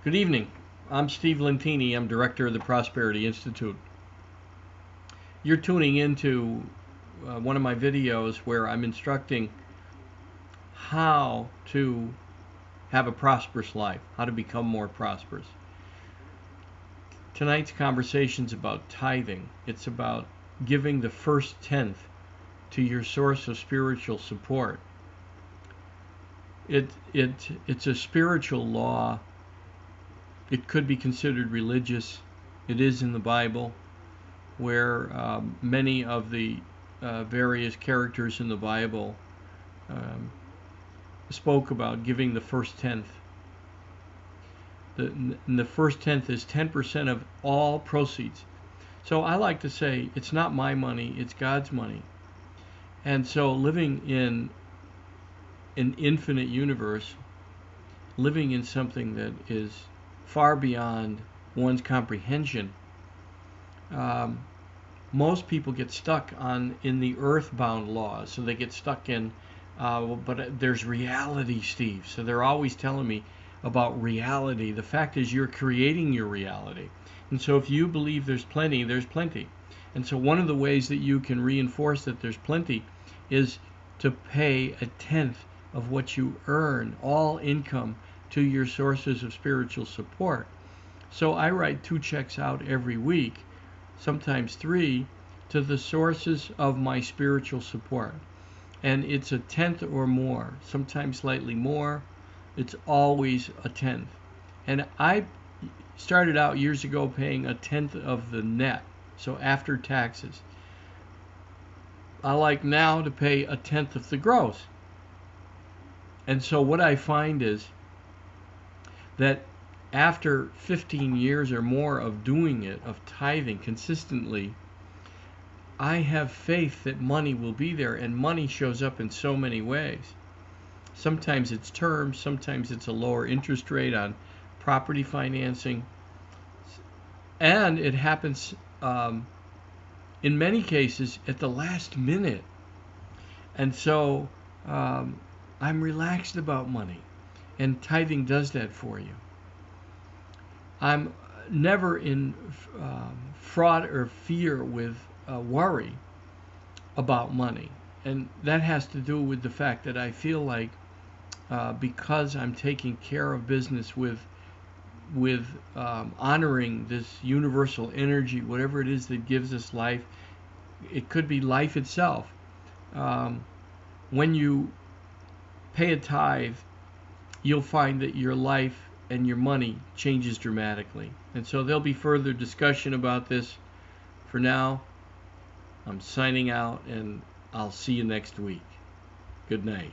Good evening. I'm Steve Lentini. I'm director of the Prosperity Institute. You're tuning into one of my videos where I'm instructing how to have a prosperous life, how to become more prosperous. Tonight's conversation is about tithing. It's about giving the first tenth to your source of spiritual support. It's a spiritual law. It could be considered religious. It is in the Bible, where many of the various characters in the Bible spoke about giving the first tenth. The first tenth is 10% of all proceeds. So I like to say it's not my money, it's God's money. And so living in an infinite universe, living in something that is far beyond one's comprehension, most people get stuck in the earthbound laws. So they get stuck in, but there's reality, Steve. So they're always telling me about reality. The fact is you're creating your reality. And so if you believe there's plenty, there's plenty. And so one of the ways that you can reinforce that there's plenty is to pay a tenth of what you earn, all income, to your sources of spiritual support. So I write 2 checks out every week, sometimes 3, to the sources of my spiritual support. And it's a tenth or more, sometimes slightly more. It's always a tenth. And I started out years ago paying a tenth of the net, so after taxes. I like now to pay a tenth of the gross. And so what I find is that after 15 years or more of doing it, of tithing consistently, I have faith that money will be there, and money shows up in so many ways. Sometimes it's terms, sometimes it's a lower interest rate on property financing, and it happens in many cases at the last minute. And so I'm relaxed about money, and tithing does that for you. I'm never in fraud or fear with worry about money, and that has to do with the fact that I feel like because I'm taking care of business with honoring this universal energy, whatever it is that gives us life. It could be life itself. When you pay a tithe, you'll find that your life and your money changes dramatically. And so there'll be further discussion about this. For now, I'm signing out, and I'll see you next week. Good night.